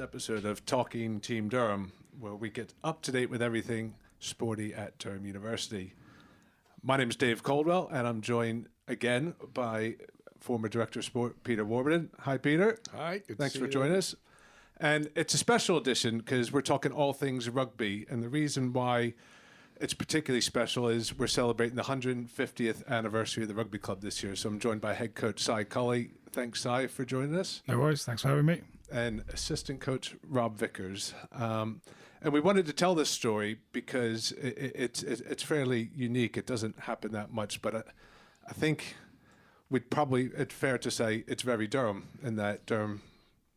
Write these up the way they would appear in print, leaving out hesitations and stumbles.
episode of Talking Team Durham, where we get up to date with everything sporty at Durham University. My name is Dave Caldwell, and I'm joined again by former Director of Sport, Peter Warburton. Hi, Peter. Hi, Thanks for joining us. And it's a special edition because we're talking all things rugby, and the reason why it's particularly special is we're celebrating the 150th anniversary of the rugby club this year. So I'm joined by head coach Culley. Thanks, Si, for joining us. No worries. Thanks for having me. And assistant coach Rob Vickers. And we wanted to tell this story because it's fairly unique. It doesn't happen that much, but I think it's fair to say it's very Durham, in that Durham,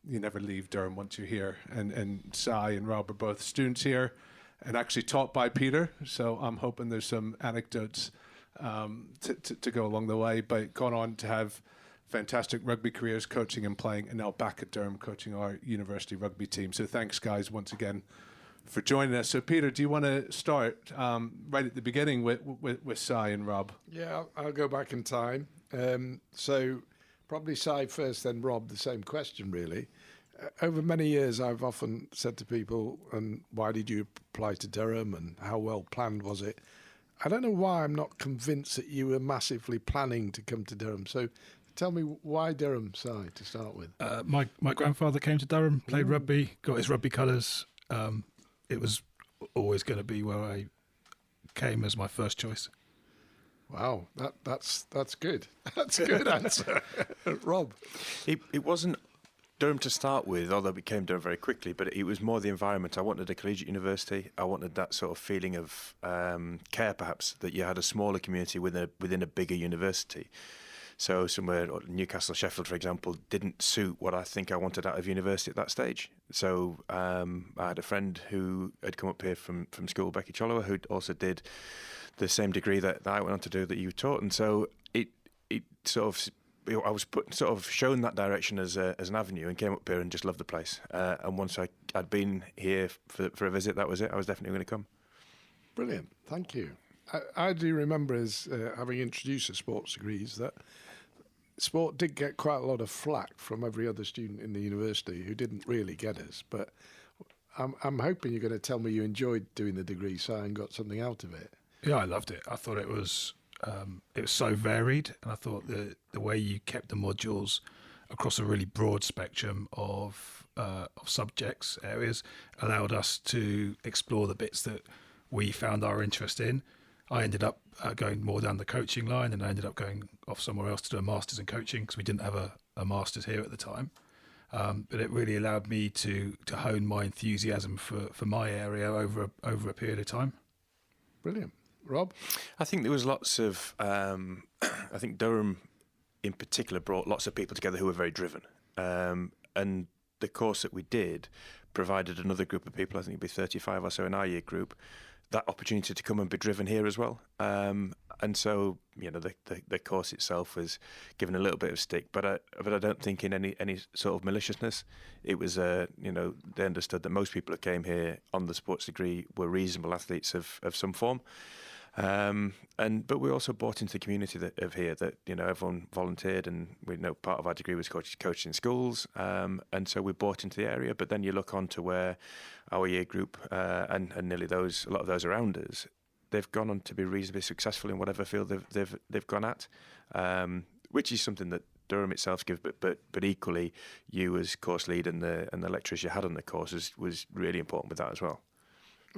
you never leave Durham once you're here. And Si and Rob are both students here and actually taught by Peter. So I'm hoping there's some anecdotes to go along the way, but gone on to have fantastic rugby careers, coaching and playing, and now back at Durham coaching our university rugby team. So thanks, guys, once again for joining us. So Peter, do you want to start right at the beginning with Si and Rob? Yeah, I'll go back in time. So probably Si first, then Rob, the same question really. Over many years, I've often said to people, and why did you apply to Durham and how well planned was it? I don't know why I'm not convinced that you were massively planning to come to Durham. So tell me, why Durham, Si, to start with? My grandfather came to Durham, played rugby, got his rugby colours. It was always going to be where I came as my first choice. Wow, that's good. That's a good answer. Rob? It wasn't Durham to start with, although it became Durham very quickly, but it was more the environment. I wanted a collegiate university. I wanted that sort of feeling of care, perhaps, that you had a smaller community within a bigger university. So somewhere, Newcastle, Sheffield, for example, didn't suit what I think I wanted out of university at that stage. So I had a friend who had come up here from school, Becky Chollower, who also did the same degree that I went on to do that you taught. And so it sort of, I was shown that direction as an avenue, and came up here and just loved the place. And once I'd been here for a visit, that was it. I was definitely going to come. Brilliant, thank you. I do remember as having introduced the sports degrees that sport did get quite a lot of flack from every other student in the university who didn't really get us. But I'm hoping you're going to tell me you enjoyed doing the degree, Si, and got something out of it. Yeah, I loved it. I thought it was so varied, and I thought the way you kept the modules across a really broad spectrum of subjects, areas, allowed us to explore the bits that we found our interest in. I ended up going more down the coaching line, and I ended up going off somewhere else to do a master's in coaching because we didn't have a master's here at the time. But it really allowed me to hone my enthusiasm for my area over a period of time. Brilliant. Rob? I think there was lots of, I think Durham in particular brought lots of people together who were very driven. And the course that we did provided another group of people, I think it'd be 35 or so in our year group, that opportunity to come and be driven here as well. And so, the course itself was given a little bit of stick, but I don't think in any sort of maliciousness. It was, they understood that most people who came here on the sports degree were reasonable athletes of some form. But we also bought into the community of here that, everyone volunteered, and we know part of our degree was coaching in schools. And so we bought into the area, but then you look on to where our year group, and nearly a lot of those around us, they've gone on to be reasonably successful in whatever field they've gone at, which is something that Durham itself gives, but equally you as course lead and the lecturers you had on the course was really important with that as well.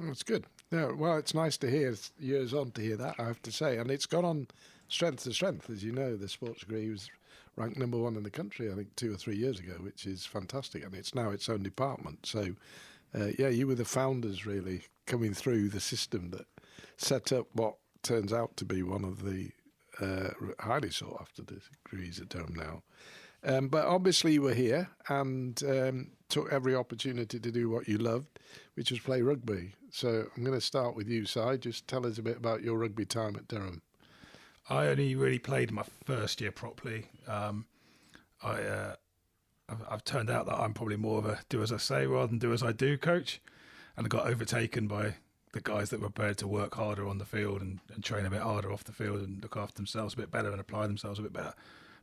That's good. Yeah, well, it's nice to hear, years on, to hear that, I have to say. And it's gone on strength to strength. As you know, the sports degree was ranked number one in the country, I think, 2 or 3 years ago, which is fantastic. And it's now its own department. So, you were the founders, really, coming through the system that set up what turns out to be one of the highly sought after degrees at Durham now. But obviously you were here and took every opportunity to do what you loved, which was play rugby. So I'm going to start with you, Si. Just tell us a bit about your rugby time at Durham. I only really played my first year properly. I've turned out that I'm probably more of a do as I say rather than do as I do coach, and I got overtaken by the guys that were prepared to work harder on the field and train a bit harder off the field and look after themselves a bit better and apply themselves a bit better.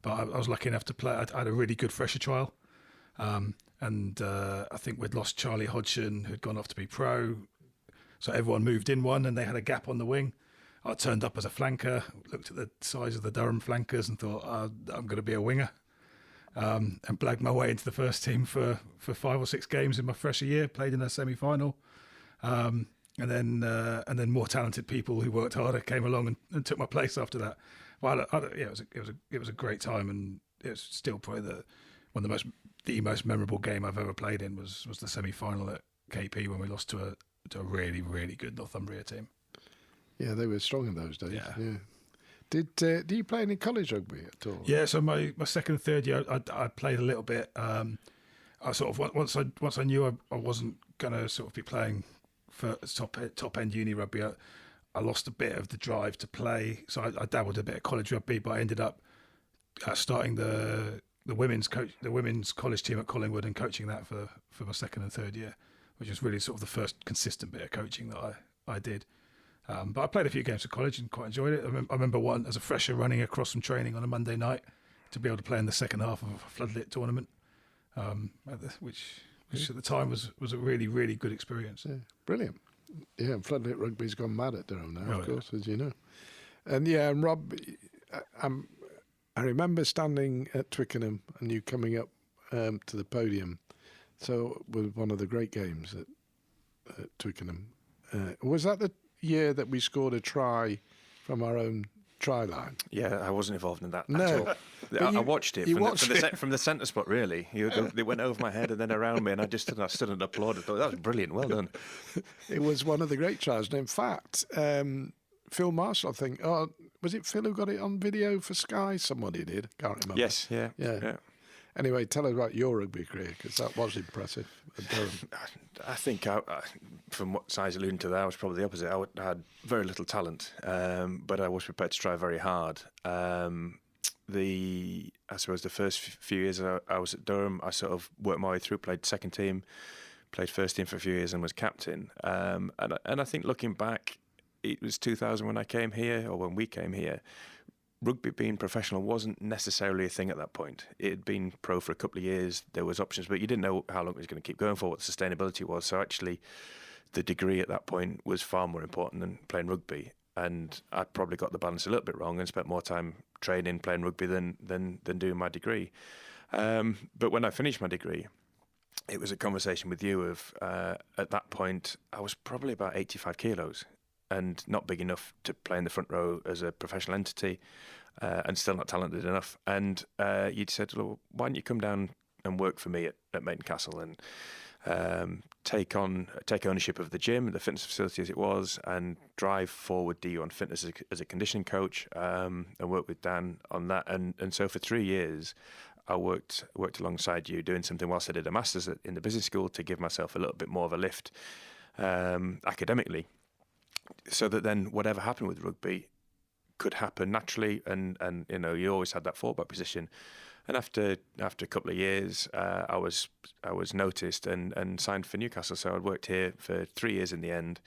But I was lucky enough to play. I had a really good fresher trial, and I think we'd lost Charlie Hodgson, who'd gone off to be pro. So everyone moved in one, and they had a gap on the wing. I turned up as a flanker, looked at the size of the Durham flankers, and thought, I'm going to be a winger. And blagged my way into the first team for 5 or 6 games in my freshman year. Played in a semi-final, and then more talented people who worked harder came along and took my place after that. Well, it was a great time, and it's still probably the most memorable game I've ever played in was the semi-final at KP when we lost to a really, really good Northumbria team. Yeah, they were strong in those days. Yeah. Did you play any college rugby at all? Yeah, so my second and third year, I played a little bit. I sort of once I knew I wasn't gonna sort of be playing for top end uni rugby, I lost a bit of the drive to play. So I dabbled a bit of college rugby, but I ended up starting the women's college team at Collingwood and coaching that for my second and third year, which was really sort of the first consistent bit of coaching that I did. But I played a few games at college and quite enjoyed it. I remember one as a fresher running across from training on a Monday night to be able to play in the second half of a floodlit tournament, which at the time was a really, really good experience. Yeah, brilliant. Yeah, and floodlit rugby's gone mad at Durham now, of course, as you know. And and Rob, I remember standing at Twickenham and you coming up to the podium. So it was one of the great games at Twickenham. Was that the year that we scored a try from our own try line? Yeah, I wasn't involved in that No. at all. I watched it from the centre spot, really. They went over my head and then around me, and I stood and applauded. I thought, that was brilliant, well done. It was one of the great tries. And in fact, Phil Marshall, I think, was it Phil who got it on video for Sky? Somebody did, can't remember. Yes, yeah. Anyway, tell us about your rugby career, because that was impressive at Durham. I think, from what Si's alluding to there, I was probably the opposite. I had very little talent, but I was prepared to try very hard. I suppose the first few years I was at Durham, I sort of worked my way through, played second team, played first team for a few years and was captain. And I think looking back, it was 2000 when I came here, or when we came here. Rugby being professional wasn't necessarily a thing at that point. It had been pro for a couple of years. There was options, but you didn't know how long it was going to keep going for, what the sustainability was. So actually, the degree at that point was far more important than playing rugby. And I probably got the balance a little bit wrong and spent more time training, playing rugby than doing my degree. But when I finished my degree, it was a conversation with you of, at that point, I was probably about 85 kilos. And not big enough to play in the front row as a professional entity, and still not talented enough. And you'd said, well, why don't you come down and work for me at Maiden Castle and take ownership of the gym, the fitness facility as it was, and drive forward DU on fitness as a conditioning coach, and work with Dan on that. And so for 3 years, I worked alongside you doing something whilst I did a master's in the business school to give myself a little bit more of a lift academically. So that then whatever happened with rugby could happen naturally, and you always had that fallback position. And after a couple of years, I was noticed and signed for Newcastle. So I'd worked here for 3 years in the end,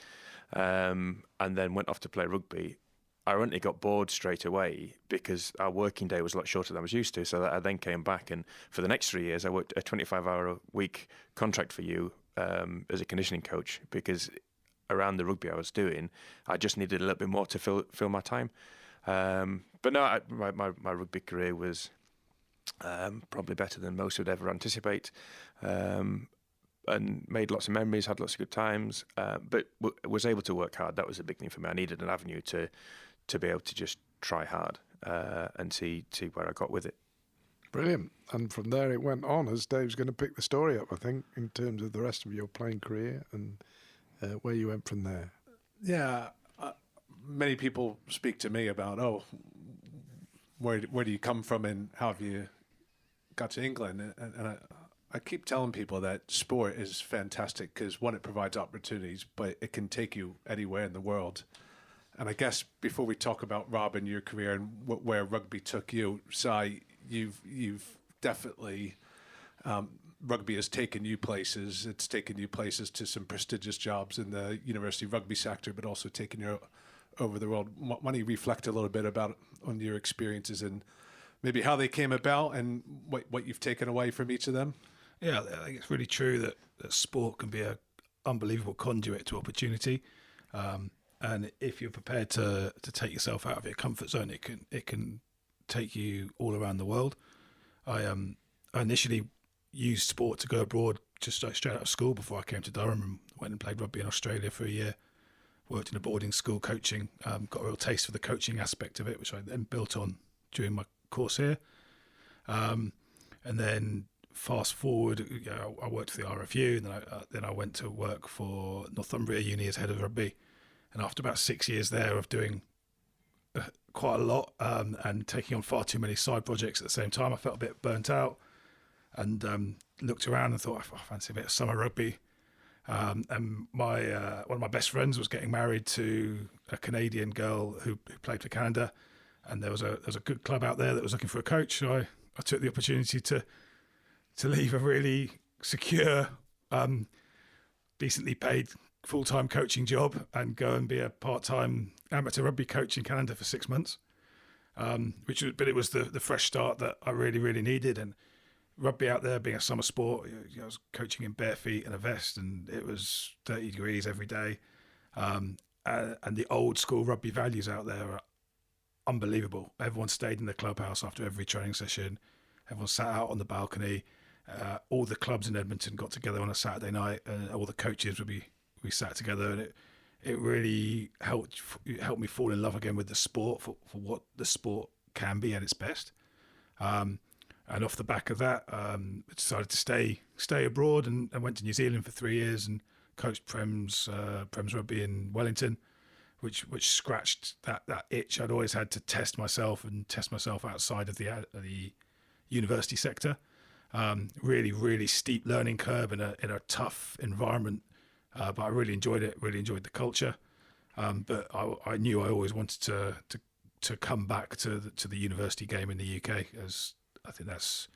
and then went off to play rugby. I ironically got bored straight away because our working day was a lot shorter than I was used to. So that I then came back, and for the next 3 years, I worked a 25-hour-a-week contract for you as a conditioning coach, because around the rugby I was doing, I just needed a little bit more to fill my time. But no, my rugby career was probably better than most would ever anticipate, and made lots of memories, had lots of good times, but was able to work hard. That was a big thing for me. I needed an avenue to be able to just try hard and see where I got with it. Brilliant. And from there it went on, as Dave's going to pick the story up, I think, in terms of the rest of your playing career and where you went from there. Yeah, many people speak to me about, where do you come from and how have you got to England? And I keep telling people that sport is fantastic because, one, it provides opportunities, but it can take you anywhere in the world. And I guess before we talk about Rob and your career and where rugby took you, Si, you've definitely rugby has taken you places. It's taken you places to some prestigious jobs in the university rugby sector, but also taken you over the world. Why don't you reflect a little bit on your experiences and maybe how they came about and what you've taken away from each of them? Yeah, I think it's really true that sport can be a unbelievable conduit to opportunity, and if you're prepared to take yourself out of your comfort zone, it can take you all around the world. I initially used sport to go abroad just straight out of school before I came to Durham, and went and played rugby in Australia for a year. Worked in a boarding school coaching, got a real taste for the coaching aspect of it, which I then built on during my course here. And then fast forward, I worked for the RFU, and then I went to work for Northumbria Uni as head of rugby. And after about 6 years there of doing quite a lot and taking on far too many side projects at the same time, I felt a bit burnt out, and looked around and thought, I fancy a bit of summer rugby. And my one of my best friends was getting married to a Canadian girl who played for Canada, and there was a good club out there that was looking for a coach. So I took the opportunity to leave a really secure, decently paid full-time coaching job and go and be a part-time amateur rugby coach in Canada for 6 months. But it was the fresh start that I really, really needed. And rugby out there being a summer sport, I was coaching in bare feet and a vest, and it was 30 degrees every day. And the old school rugby values out there are unbelievable. Everyone stayed in the clubhouse after every training session. Everyone sat out on the balcony. All the clubs in Edmonton got together on a Saturday night, and all the coaches we sat together, and it really helped me fall in love again with the sport for what the sport can be at its best. And off the back of that, I decided to stay abroad and went to New Zealand for 3 years and coached Prem's rugby in Wellington, which scratched that itch I'd always had to test myself outside of the university sector. Really, really steep learning curve in a tough environment, but I really enjoyed it. Really enjoyed the culture. But I knew I always wanted to come back to the university game in the UK, as I think that's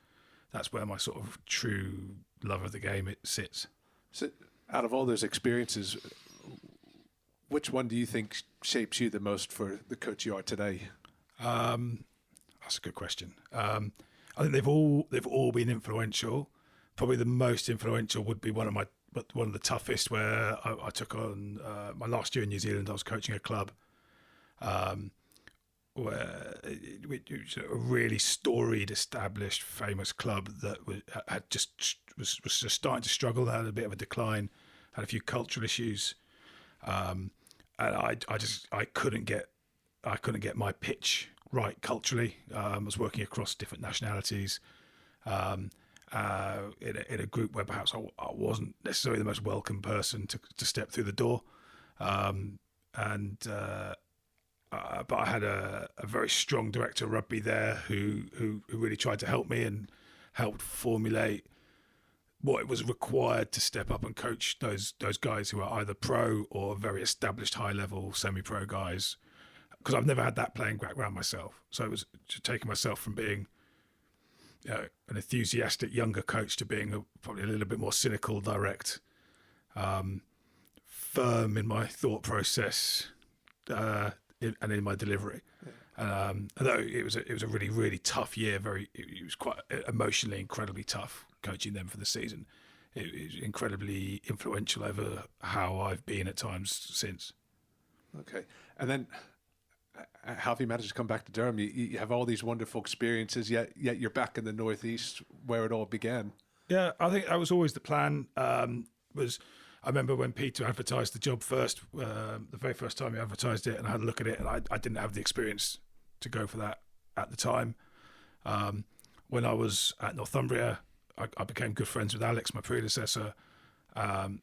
where my sort of true love of the game it sits. So, out of all those experiences, which one do you think shapes you the most for the coach you are today? That's a good question. I think they've all been influential. Probably the most influential would be one of the toughest, where I took on my last year in New Zealand. I was coaching a club where it was a really storied, established, famous club that was just starting to struggle. They had a bit of a decline, had a few cultural issues, and I couldn't get my pitch right culturally. I was working across different nationalities in a group where perhaps I wasn't necessarily the most welcome person to step through the door, but I had a very strong director of rugby there who really tried to help me and helped formulate what it was required to step up and coach those guys who are either pro or very established high level semi-pro guys, because I've never had that playing background myself. So it was just taking myself from being an enthusiastic younger coach to being probably a little bit more cynical, direct, firm in my thought process, and in my delivery. Although it was a really, really tough year, it was quite emotionally incredibly tough coaching them for the season. It was incredibly influential over how I've been at times since. Okay. And then how have you managed to come back to Durham? You have all these wonderful experiences, yet you're back in the Northeast where it all began. Yeah, I think that was always the plan. I remember when Peter advertised the job first, the very first time he advertised it, and I had a look at it, and I didn't have the experience to go for that at the time. When I was at Northumbria, I became good friends with Alex, my predecessor, and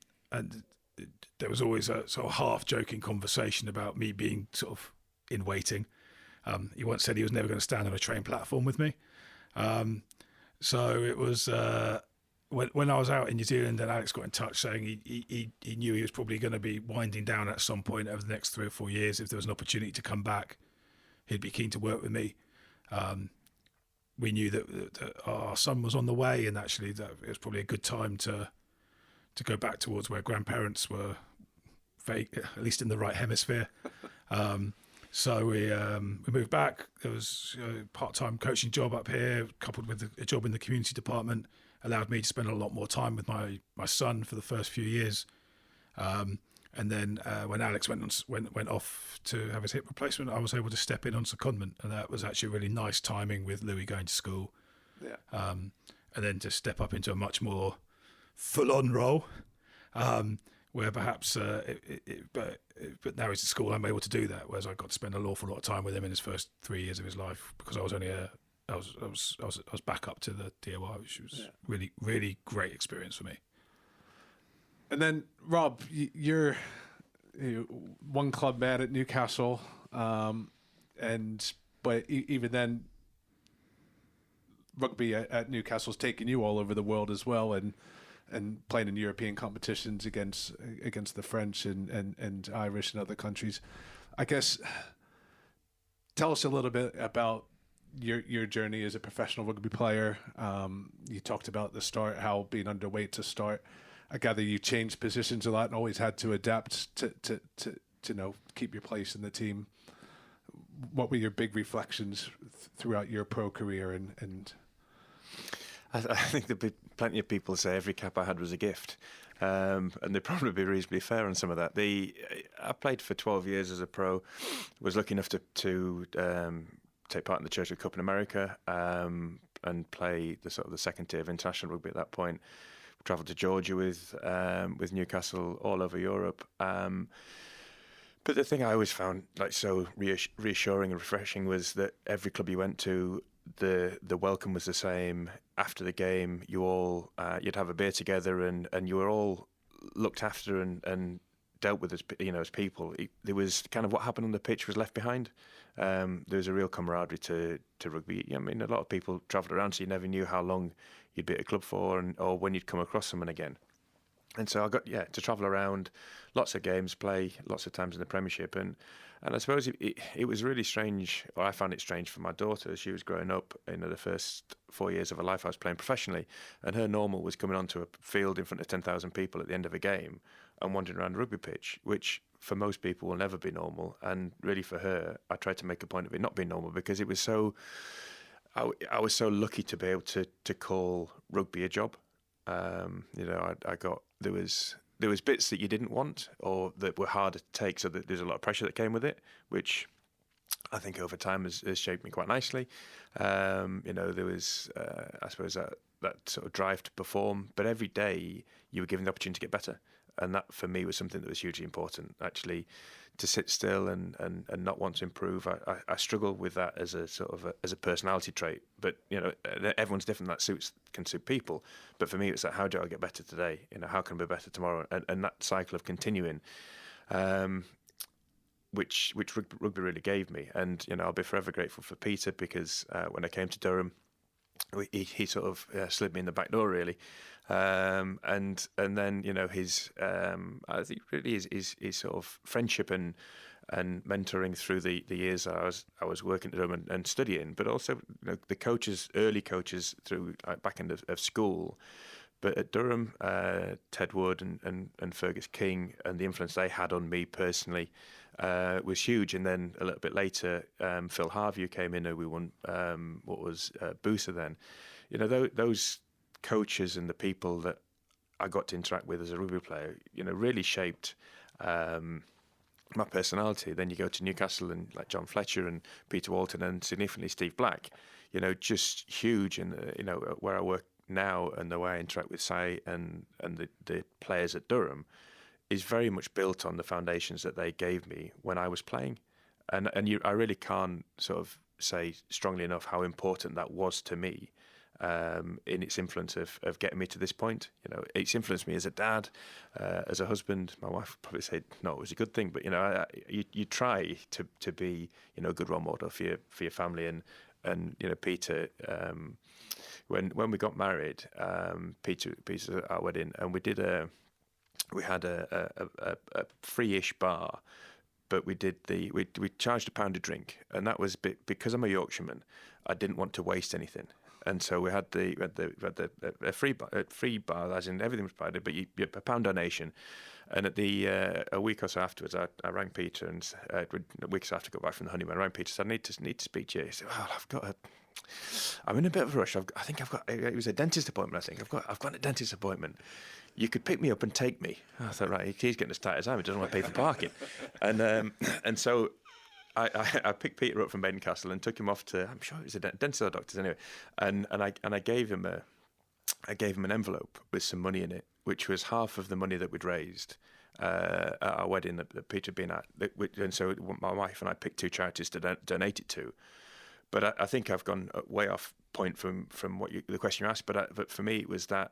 there was always a sort of half-joking conversation about me being sort of in waiting. He once said he was never going to stand on a train platform with me. So it was... When I was out in New Zealand and Alex got in touch saying he knew he was probably going to be winding down at some point over the next 3 or 4 years, if there was an opportunity to come back, he'd be keen to work with me. We knew that our son was on the way, and actually that it was probably a good time to go back towards where grandparents were, at least in the right hemisphere. So we moved back. There was a part-time coaching job up here, coupled with a job in the community department. allowed me to spend a lot more time with my son for the first few years. And then when Alex went off to have his hip replacement, I was able to step in on secondment, and that was actually really nice timing with Louis going to school. Yeah. And then to step up into a much more full-on role, where perhaps, but now he's at school, I'm able to do that. Whereas I got to spend an awful lot of time with him in his first 3 years of his life because I was only I was back up to the DOI, which was really, really great experience for me. And then, Rob, you're one club man at Newcastle, but even then, rugby at Newcastle's taken you all over the world as well, and playing in European competitions against the French and Irish and other countries. I guess, tell us a little bit about your journey as a professional rugby player. You talked about the start, how being underweight to start. I gather you changed positions a lot and always had to adapt to keep your place in the team. What were your big reflections throughout your pro career? And I think there'd be plenty of people say every cap I had was a gift, and they'd probably be reasonably fair on some of that. I played for 12 years as a pro, was lucky enough to take part in the Churchill Cup in America, and play the sort of the second tier of international rugby at that point. Travelled to Georgia with Newcastle, all over Europe. But the thing I always found like so reassuring and refreshing was that every club you went to, the welcome was the same. After the game, you all you'd have a beer together, and you were all looked after and dealt with as people. There was kind of what happened on the pitch was left behind. There was a real camaraderie to rugby. I mean, a lot of people travelled around, so you never knew how long you'd be at a club for, or when you'd come across someone again. And so I got to travel around, lots of games, play lots of times in the Premiership, and I suppose it was really strange, or I found it strange for my daughter. She was growing up, the first 4 years of her life I was playing professionally, and her normal was coming onto a field in front of 10,000 people at the end of a game and wandering around a rugby pitch, which for most people will never be normal. And really for her, I tried to make a point of it not being normal because it was so. I was so lucky to be able to call rugby a job. I got there was bits that you didn't want or that were harder to take, so that there's a lot of pressure that came with it, which I think over time has shaped me quite nicely. There was I suppose that sort of drive to perform, but every day you were given the opportunity to get better, and that for me was something that was hugely important. Actually, to sit still and not want to improve, I struggle with that as a sort of as a personality trait. But everyone's different. That can suit people. But for me, it's like, how do I get better today? How can I be better tomorrow? And that cycle of continuing, which rugby really gave me. And I'll be forever grateful for Peter, because when I came to Durham, he sort of slid me in the back door, really. And then his I think really his sort of friendship and mentoring through the years I was working at Durham and studying, but also the early coaches through back end of school. But at Durham, Ted Wood and Fergus King, and the influence they had on me personally was huge. And then a little bit later, Phil Harvey, who came in, who we won what was Booster then. Those coaches and the people that I got to interact with as a rugby player, really shaped my personality. Then you go to Newcastle and like John Fletcher and Peter Walton and significantly Steve Black, just huge. And where I work now and the way I interact with Si and the players at Durham is very much built on the foundations that they gave me when I was playing. And I really can't sort of say strongly enough how important that was to me. In its influence of getting me to this point. It's influenced me as a dad, as a husband. My wife would probably say no, it was a good thing, but you try to be a good role model for your family. And Peter, when we got married, Peter at our wedding, and we had a free-ish bar. But we charged £1 a drink, and that was because I'm a Yorkshireman. I didn't want to waste anything. And so we had a free bar, as in everything was provided, but you had a £1 donation. And at a week or so afterwards, I rang Peter, and a week or so after I got back from the honeymoon, I rang Peter and said, I need to speak to you. He said, well, I've got I'm in a bit of a rush. I think I've got. It was a dentist appointment. I think I've got a dentist appointment. You could pick me up and take me. I thought, right, he's getting as tight as I am. He doesn't want to pay for parking, and so I picked Peter up from Castle and took him off to. I'm sure it was a dentist or doctor's anyway, and I gave him an envelope with some money in it, which was half of the money that we'd raised at our wedding that Peter had been at, and so my wife and I picked 2 charities to donate it to. But I think I've gone way off point from what the question you asked. But for me, it was that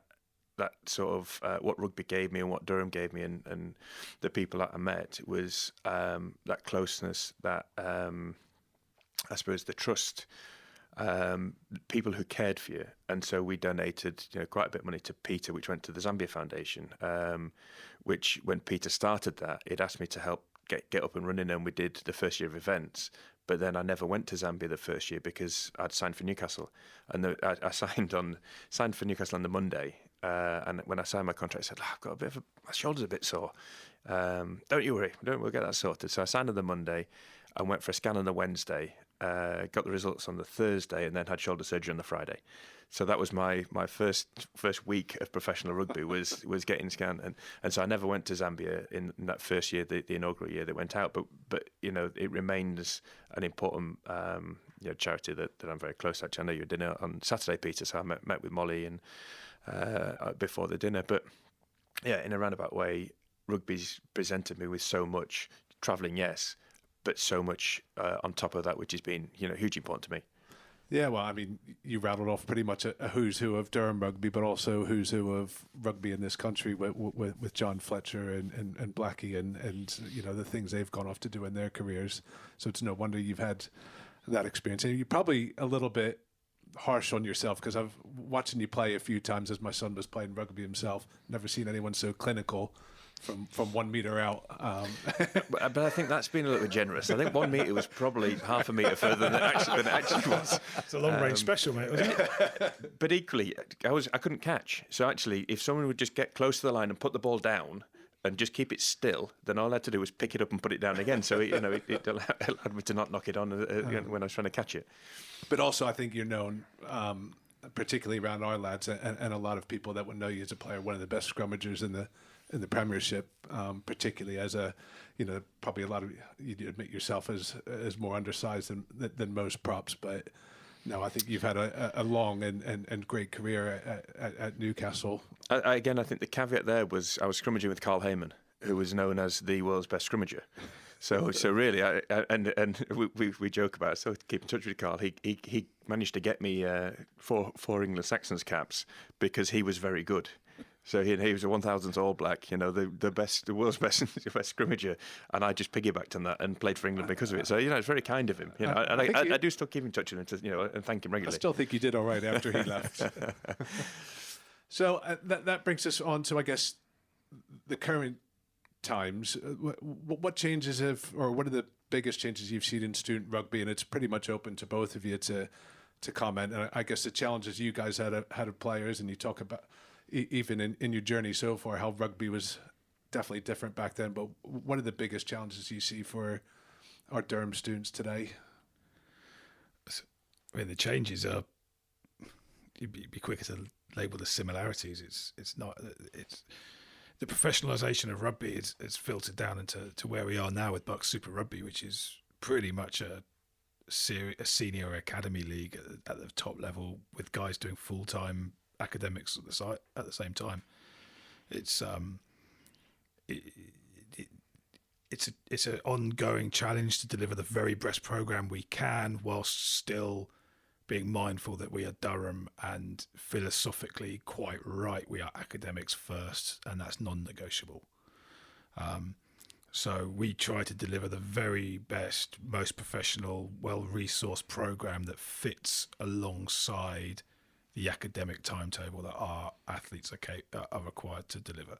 sort of what rugby gave me and what Durham gave me, and the people that I met was that closeness, that I suppose the trust, people who cared for you. And so we donated quite a bit of money to Peter, which went to the Zambia Foundation, which when Peter started that, it asked me to help get up and running, and we did the first year of events. But then I never went to Zambia the first year because I'd signed for Newcastle, and I signed for Newcastle on the Monday. And when I signed my contract, I said, "I've got my shoulder's a bit sore. Don't you worry, we'll get that sorted." So I signed on the Monday, and went for a scan on the Wednesday. Got the results on the Thursday, and then had shoulder surgery on the Friday. So that was my first week of professional rugby was getting scanned, and so I never went to Zambia in that first year, the inaugural year that went out. But it remains an important charity that I'm very close to. Actually, I know you were at dinner on Saturday, Peter, so I met with Molly and before the dinner. But yeah, in a roundabout way, rugby's presented me with so much. Travelling, yes, but so much on top of that, which has been hugely important to me. Yeah, well, I mean, you rattled off pretty much a who's who of Durham rugby, but also who's who of rugby in this country with John Fletcher and Blackie and the things they've gone off to do in their careers. So it's no wonder you've had that experience. And you're probably a little bit harsh on yourself, because I've watching you play a few times as my son was playing rugby himself. Never seen anyone so clinical from 1 meter out. But I think that's been a little bit generous. I think 1 meter was probably half a meter further than it actually was. It's a long range special, mate, wasn't it? But equally, I couldn't catch. So actually, if someone would just get close to the line and put the ball down and just keep it still, then all I had to do was pick it up and put it down again. So it allowed me to not knock it on when I was trying to catch it. But also, I think you're known, particularly around our lads and a lot of people that would know you as a player, one of the best scrummagers in the Premiership, particularly as probably a lot of you admit yourself as more undersized than most props, but no, I think you've had a long and great career at Newcastle. I think the caveat there was I was scrummaging with Carl Heyman, who was known as the world's best scrummager. So really, we joke about it. So to keep in touch with Carl, he managed to get me four England Saxons caps because he was very good. So he was a 1000th All Black, the world's best scrummager, and I just piggybacked on that and played for England because of it. So it's very kind of him. I do still keep in touch with him and thank him regularly. I still think you did all right after he left. So that brings us on to, I guess, the current times. What changes what are the biggest changes you've seen in student rugby? And it's pretty much open to both of you to comment. And I guess the challenges you guys had of players, and you talk about even in your journey so far, how rugby was definitely different back then. But what are the biggest challenges you see for our Durham students today? I mean, the changes are, you'd be quicker to label the similarities. It's not. It's the professionalisation of rugby is filtered down to where we are now with Bucks Super Rugby, which is pretty much a senior academy league at the top level, with guys doing full-time academics at the same time. It's it's an ongoing challenge to deliver the very best program we can, whilst still being mindful that we are Durham, and philosophically quite right, we are academics first, and that's non-negotiable. So we try to deliver the very best, most professional, well-resourced program that fits alongside the academic timetable that our athletes are required to deliver.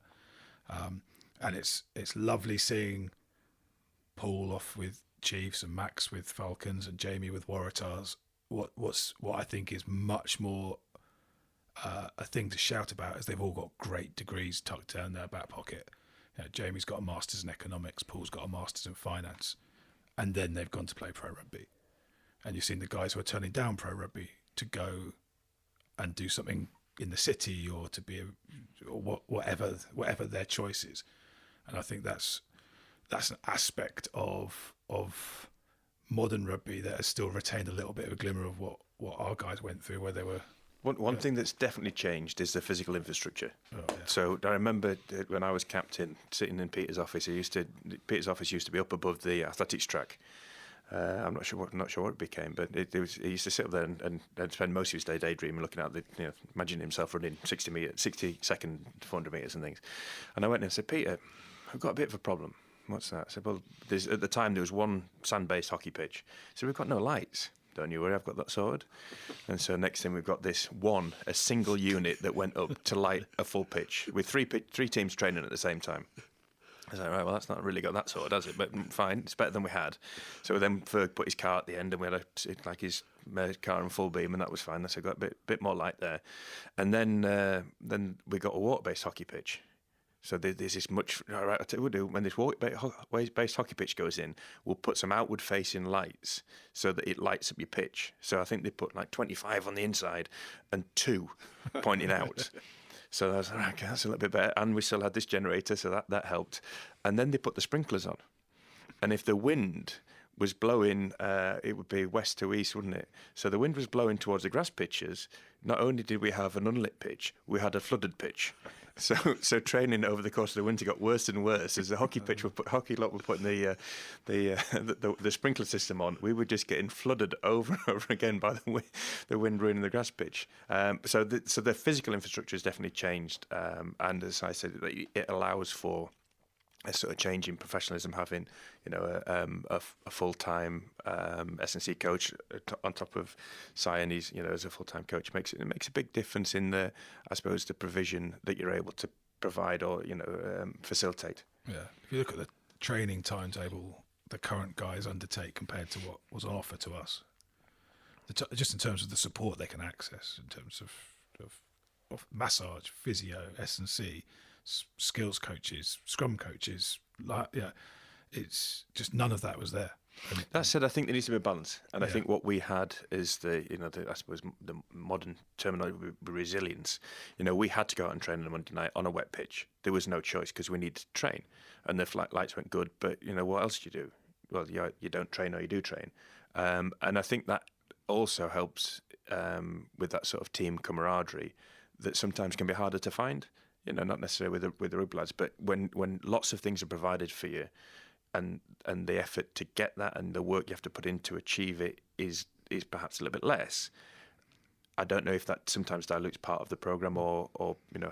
And it's lovely seeing Paul off with Chiefs and Max with Falcons and Jamie with Waratahs. What I think is much more a thing to shout about is they've all got great degrees tucked down their back pocket. Jamie's got a master's in economics, Paul's got a master's in finance, and then they've gone to play pro rugby. and you've seen the guys who are turning down pro rugby to go and do something in the city or to be whatever their choice is. And I think that's an aspect of modern rugby that has still retained a little bit of a glimmer of what our guys went through, where they were. One thing that's definitely changed is the physical infrastructure. Oh, yeah. So I remember when I was captain, sitting in Peter's office. Peter's office used to be up above the athletics track. I'm not sure what it became, but he used to sit up there and spend most of his day daydreaming, looking at imagining himself running 60-second 400 metres and things. And I went in and said, Peter, I've got a bit of a problem. What's that? I said, well, at the time there was one sand-based hockey pitch. So we've got no lights. Don't you worry, I've got that sorted. And so next thing we've got a single unit that went up to light a full pitch with three teams training at the same time. I was like, right, well, that's not really got that sorted, has it? But fine, it's better than we had. So then Ferg put his car at the end, and we had his car in full beam, and that was fine. So I got a bit more light there. And then we got a water-based hockey pitch. So there's this much. All right, I'll tell you what we'll do. When this water-based hockey pitch goes in, we'll put some outward-facing lights so that it lights up your pitch. So I think they put like 25 on the inside and 2 pointing out. So I was like, okay, that's a little bit better. And we still had this generator, so that helped. And then they put the sprinklers on. And if the wind was blowing, it would be west to east, wouldn't it? So the wind was blowing towards the grass pitches. Not only did we have an unlit pitch, we had a flooded pitch. So training over the course of the winter got worse and worse as the hockey lot were putting the sprinkler system on. We were just getting flooded over and over again by the wind ruining the grass pitch. So the physical infrastructure has definitely changed, and as I said, it allows for a sort of change in professionalism, having a full-time S&C coach on top of Cyan. He's as a full-time coach makes a big difference in the provision that you're able to provide or facilitate. Yeah, if you look at the training timetable the current guys undertake compared to what was on offer to us, just in terms of the support they can access, in terms of massage, physio, S&C. Skills coaches, scrum coaches, it's just none of that was there. That said, I think there needs to be a balance, and I think what we had is I suppose the modern terminology would be resilience. We had to go out and train on a Monday night on a wet pitch. There was no choice because we needed to train, and the flight lights went good. But what else do you do? Well, you don't train or you do train, and I think that also helps with that sort of team camaraderie that sometimes can be harder to find. Not necessarily with the rugby lads, but when lots of things are provided for you, and the effort to get that and the work you have to put in to achieve it is perhaps a little bit less. I don't know if that sometimes dilutes part of the program or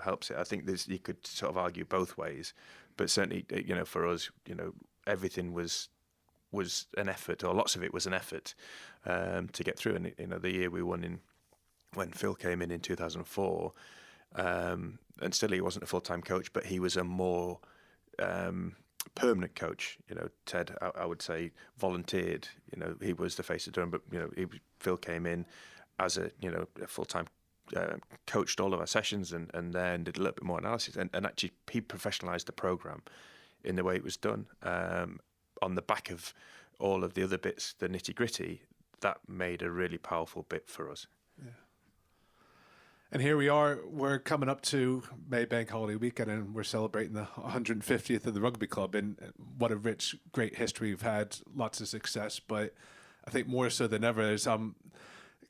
helps it. I think you could sort of argue both ways, but certainly for us, everything was an effort, or lots of it was an effort to get through. And the year we won when Phil came in 2004. And still he wasn't a full-time coach, but he was a more permanent coach. Ted, I would say, volunteered. He was the face of Durham, but Phil came in as a full-time coached all of our sessions and then did a little bit more analysis and actually he professionalised the programme in the way it was done. On the back of all of the other bits, the nitty-gritty, that made a really powerful bit for us. Yeah. And here we are, we're coming up to Maybank Holiday Weekend and we're celebrating the 150th of the Rugby Club, and what a rich, great history we've had, lots of success, but I think more so than ever as I'm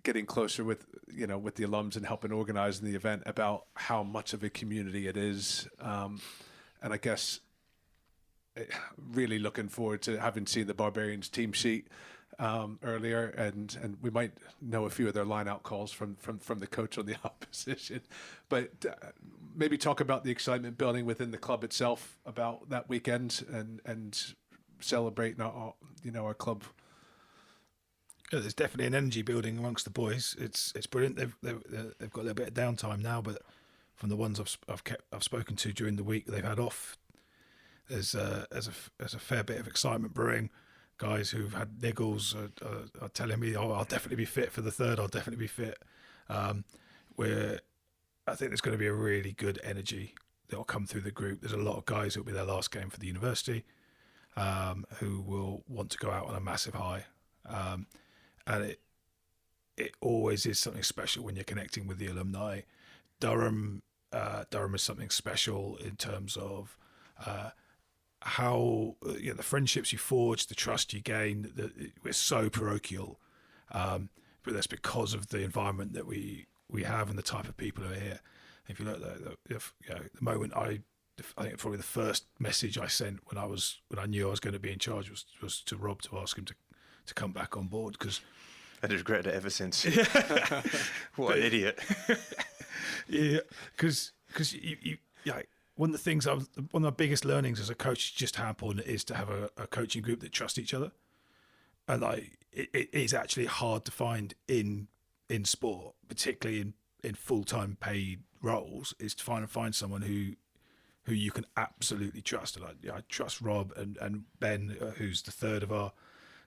getting closer with the alums and helping organize the event about how much of a community it is. And I guess really looking forward to having seen the Barbarians team sheet earlier, and we might know a few of their line-out calls from the coach on the opposition. But maybe talk about the excitement building within the club itself about that weekend and celebrating our club. Yeah, there's definitely an energy building amongst the boys. It's brilliant. They've got a little bit of downtime now, but from the ones I've spoken to during the week they've had off, there's a fair bit of excitement brewing. Guys who've had niggles are telling me, I'll definitely be fit for the third. I'll definitely be fit. I think there's going to be a really good energy that will come through the group. There's a lot of guys who'll be their last game for the university, who will want to go out on a massive high. and it always is something special when you're connecting with the alumni. Durham is something special in terms of how the friendships you forge, the trust you gain. We're so parochial, but that's because of the environment that we have and the type of people who are here. If you look at the moment, I think probably the first message I sent when I knew I was going to be in charge was to Rob to ask him to come back on board, because I'd regretted it ever since. What an idiot. Yeah, because one of the things one of my biggest learnings as a coach is just how important it is to have a coaching group that trust each other, and it is actually hard to find in sport, particularly in full-time paid roles, is to find someone who you can absolutely trust. And I trust Rob and Ben, who's the third of our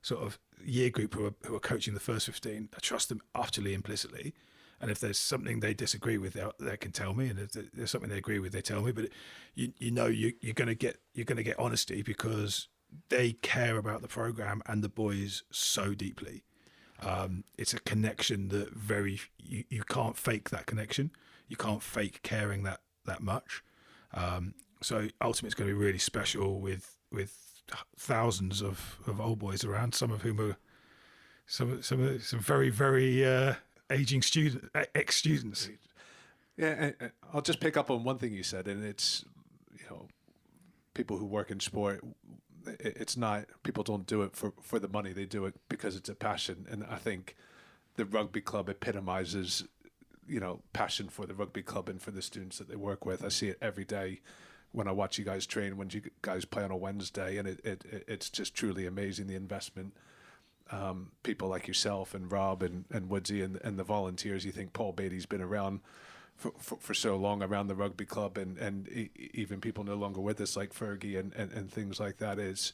sort of year group who are coaching the first 15. I trust them utterly implicitly. And if there's something they disagree with, they can tell me. And if there's something they agree with, they tell me. But you're going to get honesty, because they care about the program and the boys so deeply. It's a connection that you can't fake that connection. You can't fake caring that much. So ultimately, it's going to be really special with thousands of old boys around, some of whom are some very, very aging ex-students. Yeah, and I'll just pick up on one thing you said, and it's, people who work in sport, it's not, people don't do it for the money, they do it because it's a passion. And I think the rugby club epitomizes, passion for the rugby club and for the students that they work with. I see it every day when I watch you guys train, when you guys play on a Wednesday, and it's just truly amazing, the investment. People like yourself and Rob and Woodsy and the volunteers. You think Paul Beatty's been around for so long around the rugby club, and even people no longer with us like Fergie and things like that, is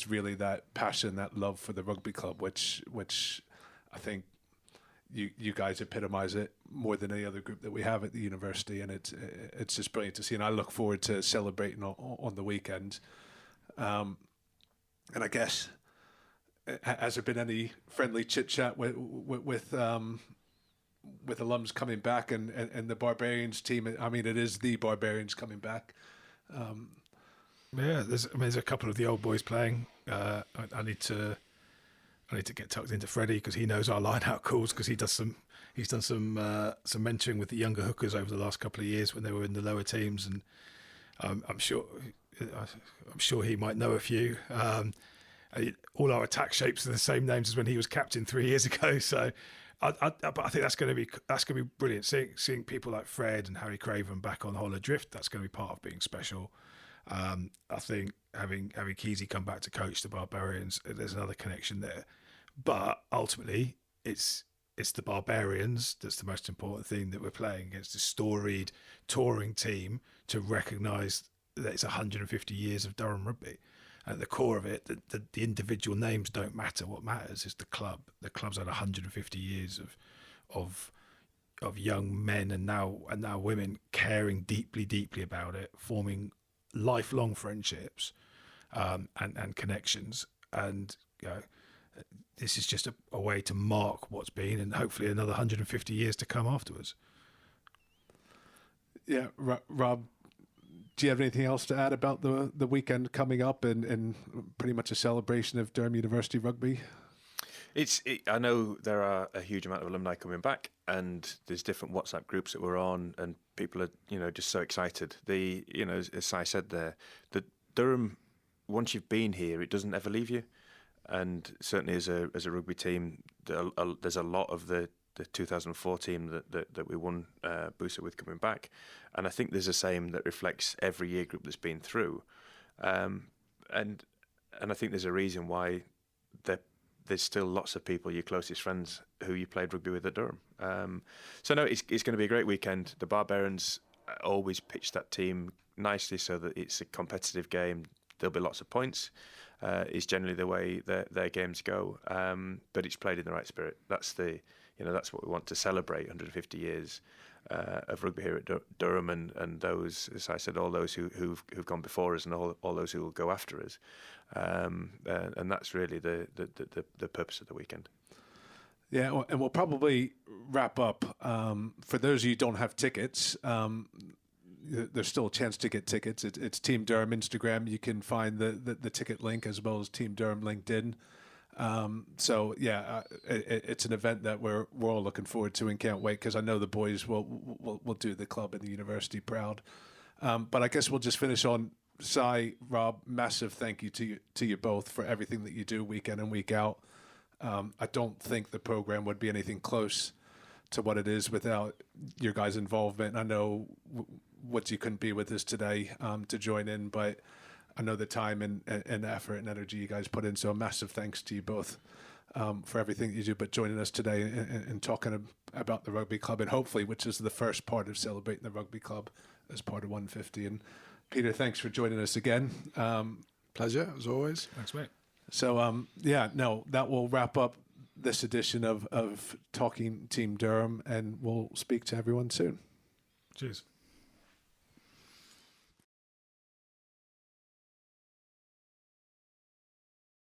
really that passion, that love for the rugby club, which I think you guys epitomize it more than any other group that we have at the university, and it's just brilliant to see, and I look forward to celebrating on the weekend. And I guess, has there been any friendly chit chat with alums coming back and the Barbarians team? I mean, it is the Barbarians coming back. Yeah, there's a couple of the old boys playing. I need to get tucked into Freddie, because he knows our line-out calls, because he's done some mentoring with the younger hookers over the last couple of years when they were in the lower teams, and I'm sure he might know a few. All our attack shapes are the same names as when he was captain 3 years ago. So, but I think that's going to be brilliant. Seeing people like Fred and Harry Craven back on Hollow Drift, that's going to be part of being special. I think having Keezy come back to coach the Barbarians, there's another connection there. But ultimately, it's the Barbarians that's the most important thing, that we're playing against a storied touring team, to recognise that it's 150 years of Durham rugby. At the core of it, the individual names don't matter. What matters is the club. The club's had 150 years of young men and now women caring deeply about it, forming lifelong friendships and connections. And this is just a way to mark what's been, and hopefully another 150 years to come afterwards. Yeah, Rob, do you have anything else to add about the weekend coming up and pretty much a celebration of Durham University rugby? I know there are a huge amount of alumni coming back, and there's different WhatsApp groups that we're on, and people are just so excited. As Si said there, the Durham, once you've been here, it doesn't ever leave you. And certainly as a rugby team, there's a lot of the 2004 team that we won Booster with coming back, and I think there's the same that reflects every year group that's been through, and I think there's a reason why there's still lots of people, your closest friends, who you played rugby with at Durham. So no, it's going to be a great weekend. The Barbarians always pitch that team nicely so that it's a competitive game. There'll be lots of points. Is generally the way their games go, but it's played in the right spirit. That's that's what we want to celebrate. 150 years of rugby here at Durham, and those, as I said, all those who've gone before us, and all those who will go after us, and that's really the purpose of the weekend. Yeah, and we'll probably wrap up. For those of you who don't have tickets, there's still a chance to get tickets. It's Team Durham Instagram. You can find the ticket link as well as Team Durham LinkedIn. So yeah, it's an event that we're all looking forward to and can't wait, because I know the boys will do the club and the university proud. But I guess we'll just finish on Si, Rob. Massive thank you to you both for everything that you do week in and week out. I don't think the program would be anything close to what it is without your guys' involvement. I know what you couldn't be with us today to join in, but I know the time and effort and energy you guys put in. So a massive thanks to you both for everything that you do, but joining us today and talking about the rugby club, and hopefully, which is the first part of celebrating the rugby club as part of 150. And Peter, thanks for joining us again. Pleasure, as always. Thanks, mate. So, that will wrap up this edition of Talking Team Durham, and we'll speak to everyone soon. Cheers.